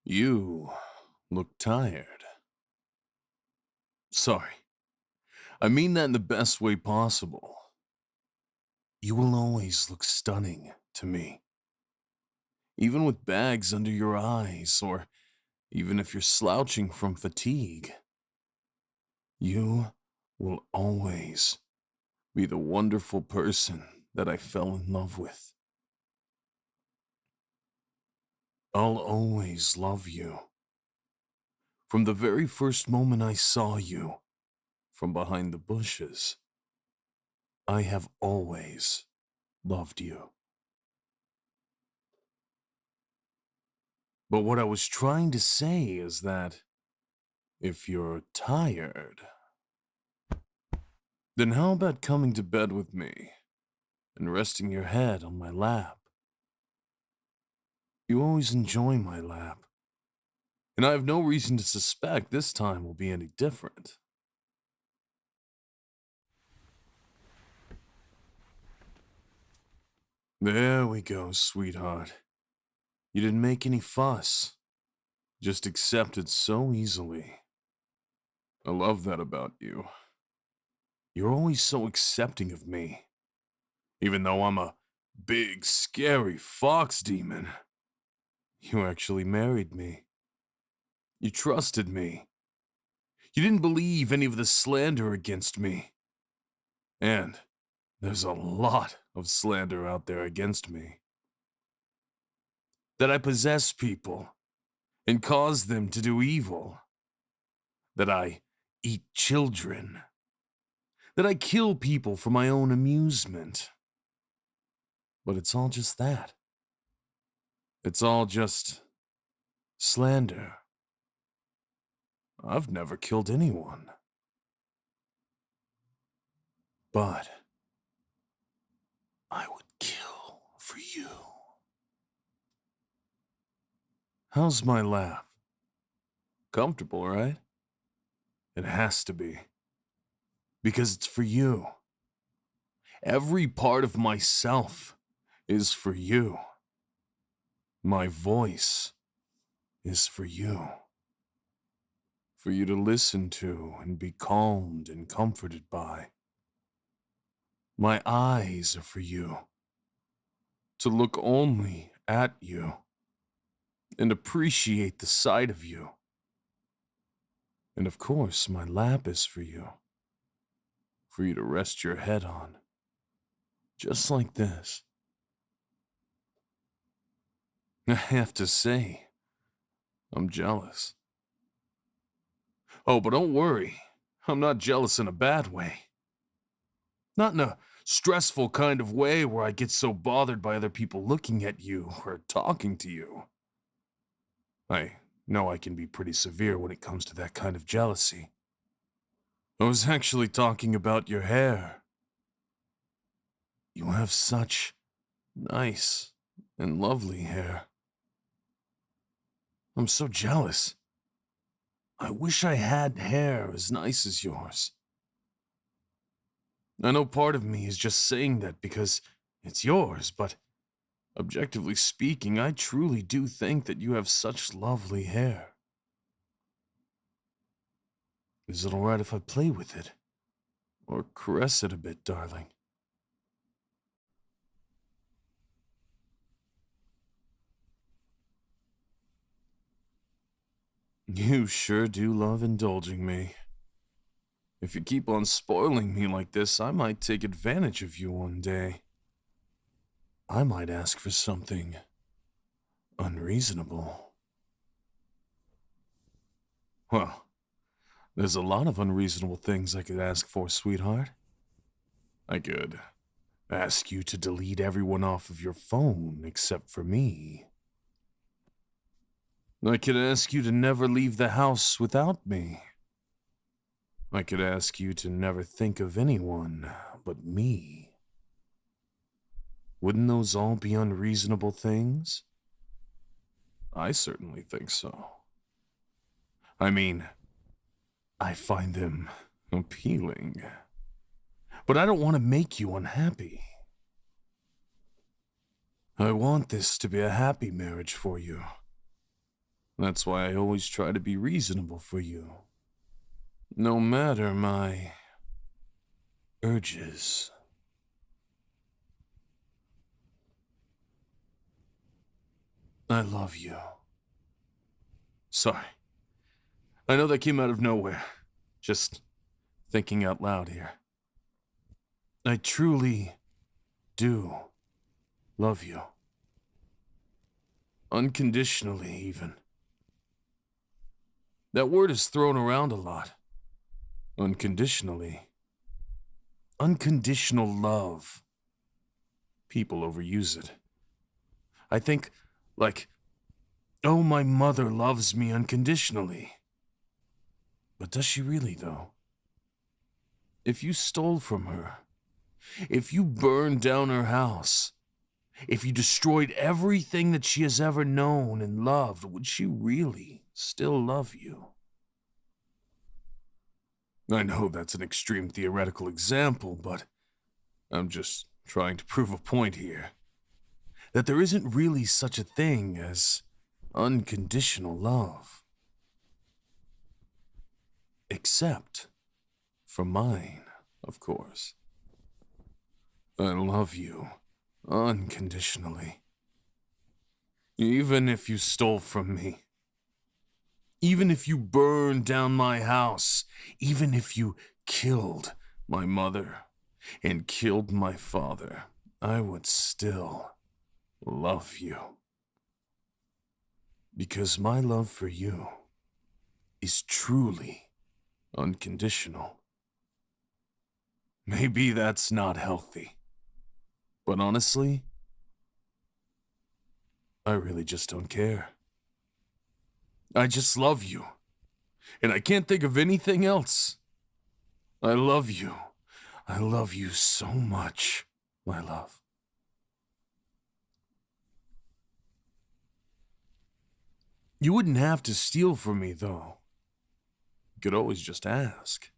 You look tired. Sorry, I mean that in the best way possible. You will always look stunning to me. Even with bags under your eyes, or even if you're slouching from fatigue. You will always be the wonderful person that I fell in love with. I'll always love you. From the very first moment I saw you, from behind the bushes, I have always loved you. But what I was trying to say is that if you're tired, then how about coming to bed with me and resting your head on my lap? You always enjoy my lap, and I have no reason to suspect this time will be any different. There we go, sweetheart. You didn't make any fuss, just accepted so easily. I love that about you. You're always so accepting of me, even though I'm a big, scary fox demon. You actually married me. You trusted me. You didn't believe any of the slander against me. And there's a lot of slander out there against me. That I possess people and cause them to do evil. That I eat children. That I kill people for my own amusement. But it's all just that. It's all just slander. I've never killed anyone. But I would kill for you. How's my laugh? Comfortable, right? It has to be. Because it's for you. Every part of myself is for you. My voice is for you. For you to listen to and be calmed and comforted by. My eyes are for you. To look only at you and appreciate the sight of you. And of course, my lap is for you to rest your head on, just like this. I have to say, I'm jealous. Oh, but don't worry, I'm not jealous in a bad way. Not in a stressful kind of way where I get so bothered by other people looking at you or talking to you. I know I can be pretty severe when it comes to that kind of jealousy. I was actually talking about your hair. You have such nice and lovely hair. I'm so jealous. I wish I had hair as nice as yours. I know part of me is just saying that because it's yours, but objectively speaking, I truly do think that you have such lovely hair. Is it alright if I play with it? Or caress it a bit, darling? You sure do love indulging me. If you keep on spoiling me like this, I might take advantage of you one day. I might ask for something unreasonable. Well, there's a lot of unreasonable things I could ask for, sweetheart. I could ask you to delete everyone off of your phone except for me. I could ask you to never leave the house without me. I could ask you to never think of anyone but me. Wouldn't those all be unreasonable things? I certainly think so. I mean, I find them appealing. But I don't want to make you unhappy. I want this to be a happy marriage for you. That's why I always try to be reasonable for you. No matter my urges. I love you. Sorry. I know that came out of nowhere. Just thinking out loud here. I truly do love you. Unconditionally, even. That word is thrown around a lot. Unconditionally. Unconditional love. People overuse it. I think, like, oh, my mother loves me unconditionally. But does she really, though? If you stole from her, if you burned down her house, if you destroyed everything that she has ever known and loved, would she really still love you? I know that's an extreme theoretical example, but I'm just trying to prove a point here. That there isn't really such a thing as unconditional love. Except for mine, of course. I love you unconditionally. Even if you stole from me. Even if you burned down my house. Even if you killed my mother and killed my father, I would still love you. Because my love for you is truly unconditional. Maybe that's not healthy. But honestly, I really just don't care. I just love you. And I can't think of anything else. I love you. I love you so much, my love. You wouldn't have to steal from me, though. You could always just ask.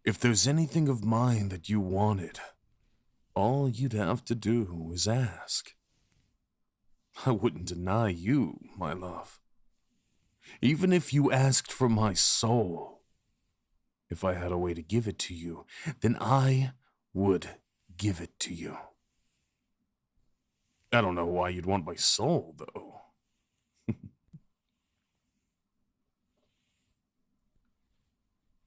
If there's anything of mine that you wanted, all you'd have to do is ask. I wouldn't deny you, my love. Even if you asked for my soul, if I had a way to give it to you, then I would give it to you. I don't know why you'd want my soul, though.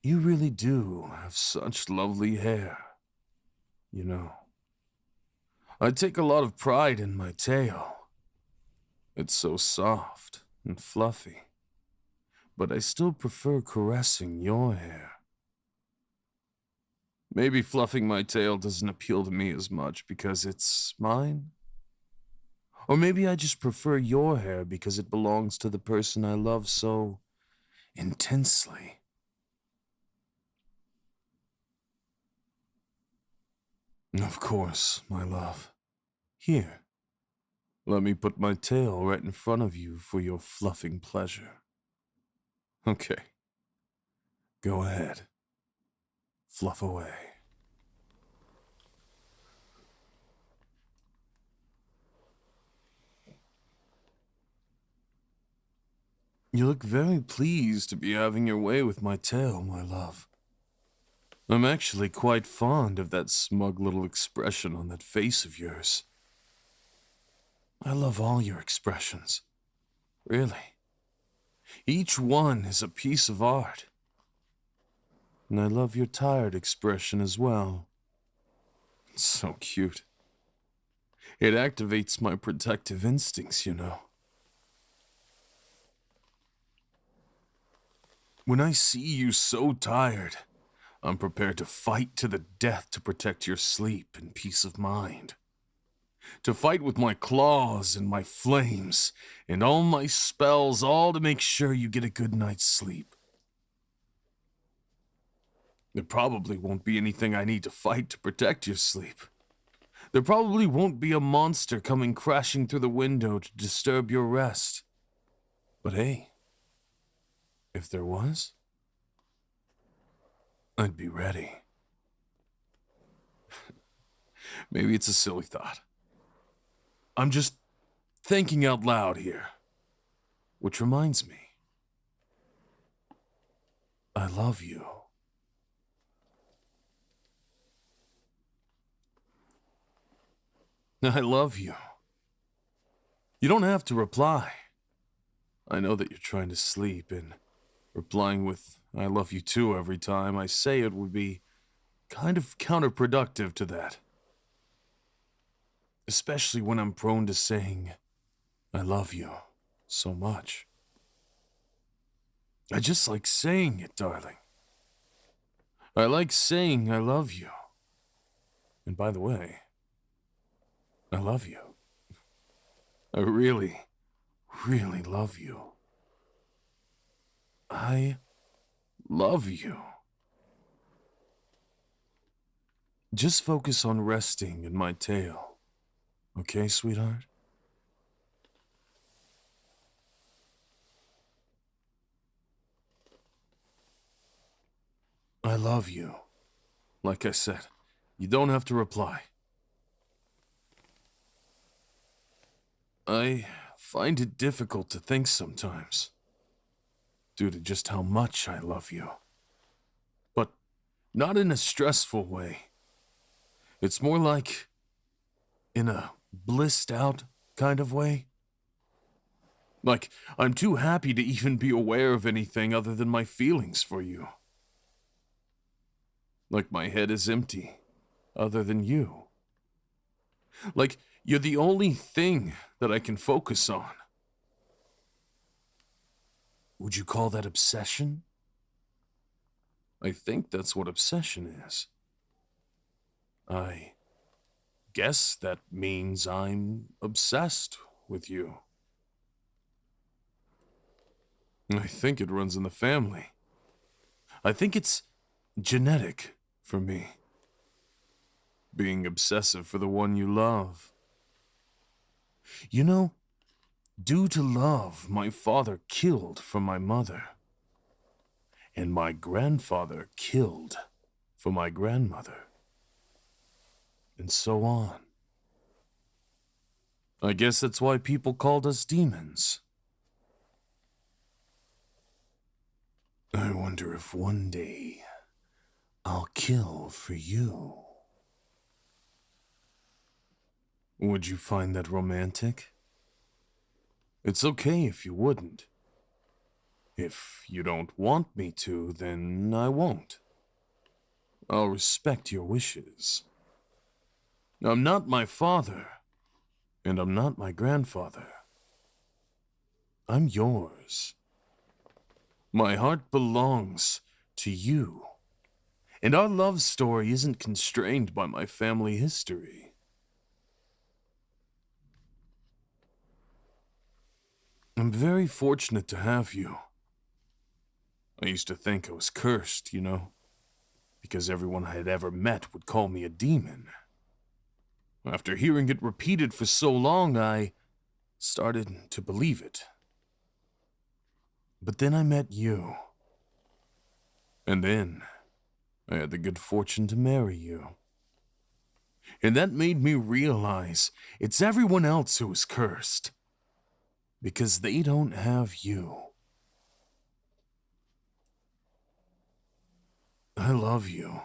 You really do have such lovely hair, you know. I take a lot of pride in my tail. It's so soft and fluffy. But I still prefer caressing your hair. Maybe fluffing my tail doesn't appeal to me as much because it's mine? Or maybe I just prefer your hair because it belongs to the person I love so intensely. Of course, my love. Here, let me put my tail right in front of you for your fluffing pleasure. Okay. Go ahead. Fluff away. You look very pleased to be having your way with my tail, my love. I'm actually quite fond of that smug little expression on that face of yours. I love all your expressions. Really. Each one is a piece of art. And I love your tired expression as well. It's so cute. It activates my protective instincts, you know. When I see you so tired, I'm prepared to fight to the death to protect your sleep and peace of mind. To fight with my claws and my flames and all my spells, all to make sure you get a good night's sleep. There probably won't be anything I need to fight to protect your sleep. There probably won't be a monster coming crashing through the window to disturb your rest. But hey, if there was, I'd be ready. Maybe it's a silly thought. I'm just thinking out loud here. Which reminds me, I love you. I love you. You don't have to reply. I know that you're trying to sleep, and replying with I love you too every time I say it would be kind of counterproductive to that. Especially when I'm prone to saying I love you so much. I just like saying it, darling. I like saying I love you. And by the way, I love you. I really, really love you. I love you. Just focus on resting in my tail. Okay, sweetheart? I love you. Like I said, you don't have to reply. I find it difficult to think sometimes, due to just how much I love you. But not in a stressful way. It's more like in a blissed out kind of way. Like I'm too happy to even be aware of anything other than my feelings for you. Like my head is empty, other than you. Like you're the only thing that I can focus on. Would you call that obsession? I think that's what obsession is. I guess that means I'm obsessed with you. I think it runs in the family. I think it's genetic for me. Being obsessive for the one you love. You know, due to love, my father killed for my mother. And my grandfather killed for my grandmother. And so on. I guess that's why people called us demons. I wonder if one day I'll kill for you. Would you find that romantic? It's okay if you wouldn't. If you don't want me to, then I won't. I'll respect your wishes. I'm not my father, and I'm not my grandfather. I'm yours. My heart belongs to you, and our love story isn't constrained by my family history. I'm very fortunate to have you. I used to think I was cursed, you know, because everyone I had ever met would call me a demon. After hearing it repeated for so long, I started to believe it. But then I met you. And then I had the good fortune to marry you. And that made me realize it's everyone else who is cursed. Because they don't have you. I love you.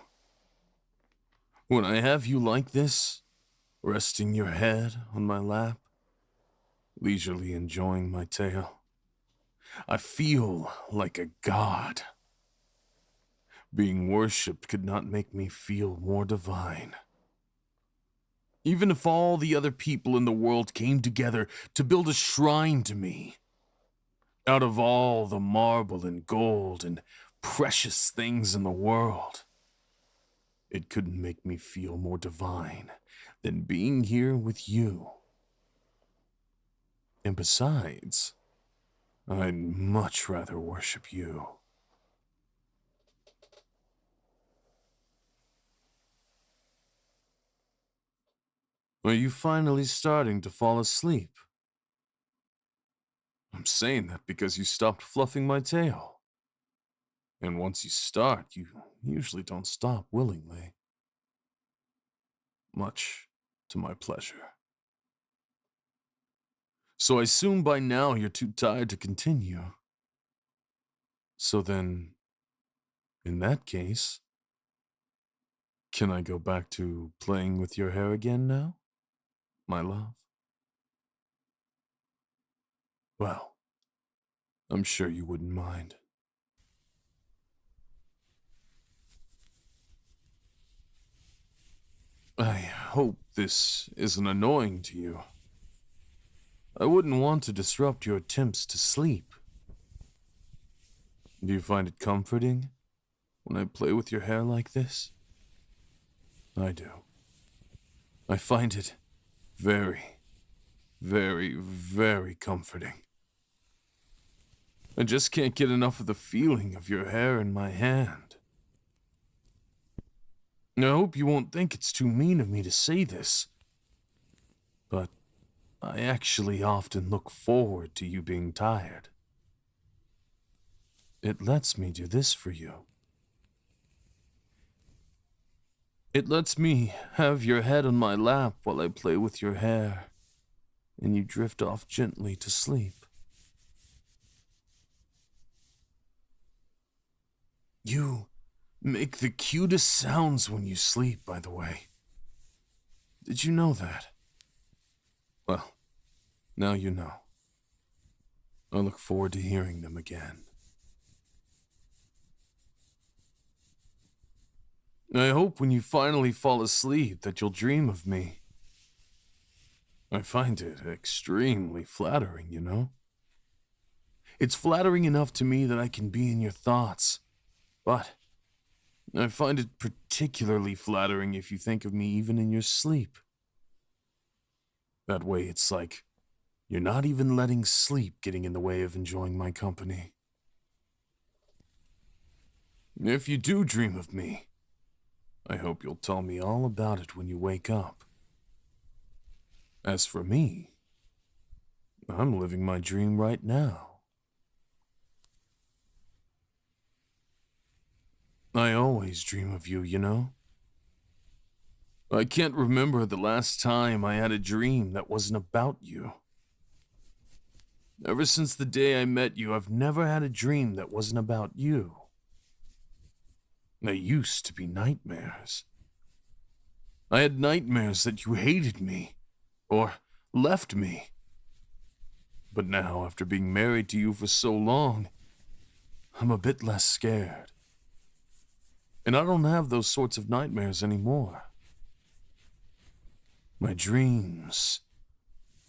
When I have you like this, resting your head on my lap, leisurely enjoying my tail, I feel like a god. Being worshipped could not make me feel more divine. Even if all the other people in the world came together to build a shrine to me, out of all the marble and gold and precious things in the world, it couldn't make me feel more divine than being here with you. And besides, I'd much rather worship you. Are you finally starting to fall asleep? I'm saying that because you stopped fluffing my tail. And once you start, you usually don't stop willingly. Much to my pleasure. So I assume by now you're too tired to continue. So then, in that case, can I go back to playing with your hair again now, my love? Well, I'm sure you wouldn't mind. I hope this isn't annoying to you. I wouldn't want to disrupt your attempts to sleep. Do you find it comforting when I play with your hair like this? I do. I find it very, very, very comforting. I just can't get enough of the feeling of your hair in my hand. I hope you won't think it's too mean of me to say this, but I actually often look forward to you being tired. It lets me do this for you. It lets me have your head on my lap while I play with your hair, and you drift off gently to sleep. You make the cutest sounds when you sleep, by the way. Did you know that? Well, now you know. I look forward to hearing them again. I hope when you finally fall asleep that you'll dream of me. I find it extremely flattering, you know? It's flattering enough to me that I can be in your thoughts, but I find it particularly flattering if you think of me even in your sleep. That way it's like you're not even letting sleep getting in the way of enjoying my company. If you do dream of me, I hope you'll tell me all about it when you wake up. As for me, I'm living my dream right now. I always dream of you, you know? I can't remember the last time I had a dream that wasn't about you. Ever since the day I met you, I've never had a dream that wasn't about you. They used to be nightmares. I had nightmares that you hated me, or left me. But now, after being married to you for so long, I'm a bit less scared. And I don't have those sorts of nightmares anymore. My dreams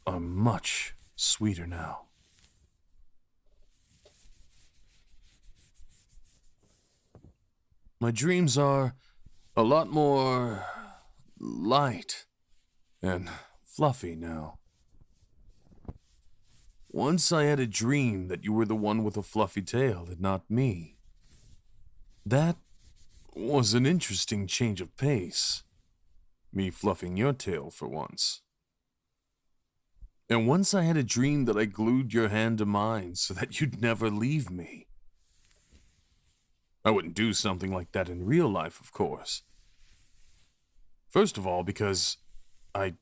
are much sweeter now. My dreams are a lot more light and fluffy now. Once I had a dream that you were the one with a fluffy tail and not me. That was an interesting change of pace. Me fluffing your tail for once. And once I had a dream that I glued your hand to mine so that you'd never leave me. I wouldn't do something like that in real life, of course. First of all, because I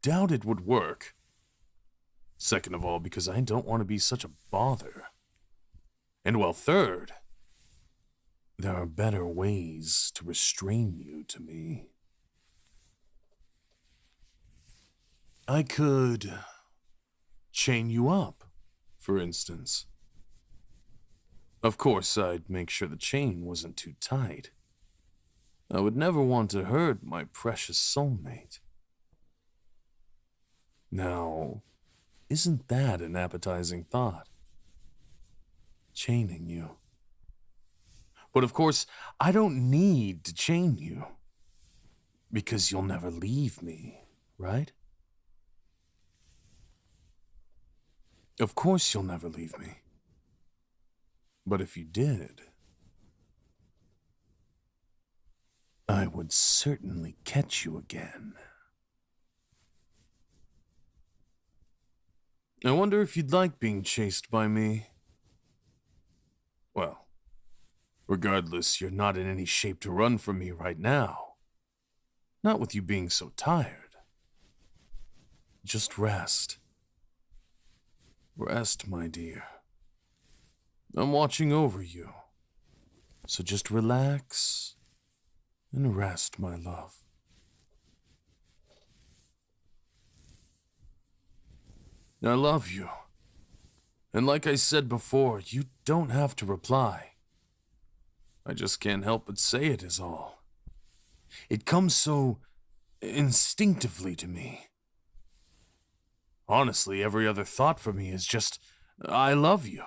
doubt it would work. Second of all, because I don't want to be such a bother. And well, third, there are better ways to restrain you to me. I could chain you up, for instance. Of course, I'd make sure the chain wasn't too tight. I would never want to hurt my precious soulmate. Now, isn't that an appetizing thought? Chaining you. But of course, I don't need to chain you. Because you'll never leave me, right? Of course you'll never leave me. But if you did, I would certainly catch you again. I wonder if you'd like being chased by me. Well, regardless, you're not in any shape to run from me right now. Not with you being so tired. Just rest. Rest, my dear. I'm watching over you. So just relax and rest, my love. I love you. And like I said before, you don't have to reply. I just can't help but say it is all. It comes so instinctively to me. Honestly, every other thought for me is just, I love you.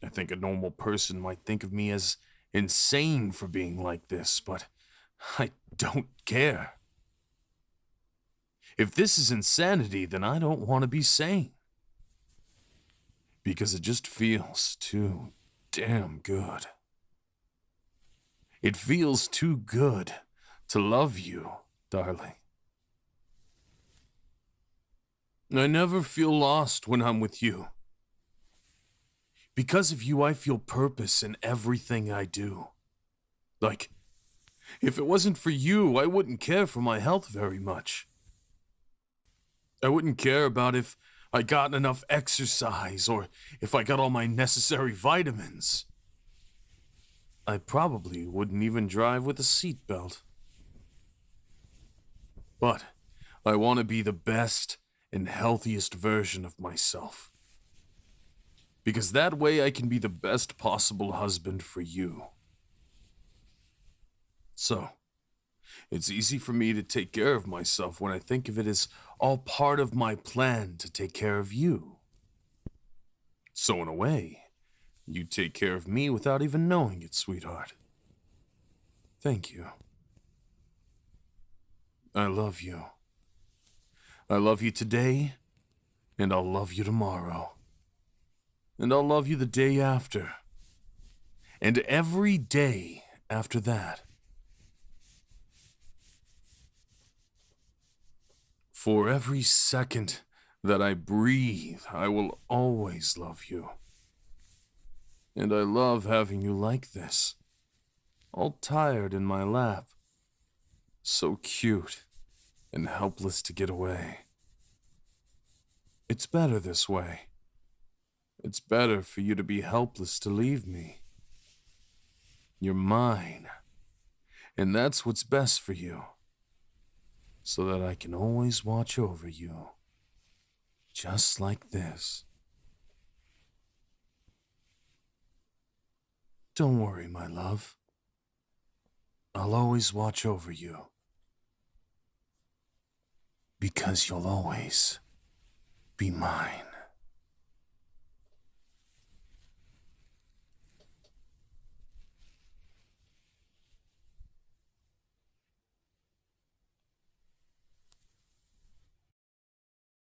I think a normal person might think of me as insane for being like this, but I don't care. If this is insanity, then I don't want to be sane. Because it just feels too damn good. It feels too good to love you, darling. I never feel lost when I'm with you. Because of you, I feel purpose in everything I do. Like, if it wasn't for you, I wouldn't care for my health very much. I wouldn't care about if I got enough exercise or if I got all my necessary vitamins. I probably wouldn't even drive with a seatbelt. But I want to be the best and healthiest version of myself. Because that way I can be the best possible husband for you. So, it's easy for me to take care of myself when I think of it as all part of my plan to take care of you. So in a way, you take care of me without even knowing it, sweetheart. Thank you. I love you. I love you today, and I'll love you tomorrow. And I'll love you the day after. And every day after that. For every second that I breathe, I will always love you. And I love having you like this, all tired in my lap. So cute and helpless to get away. It's better this way. It's better for you to be helpless to leave me. You're mine, and that's what's best for you. So that I can always watch over you. Just like this. Don't worry, my love. I'll always watch over you. Because you'll always be mine.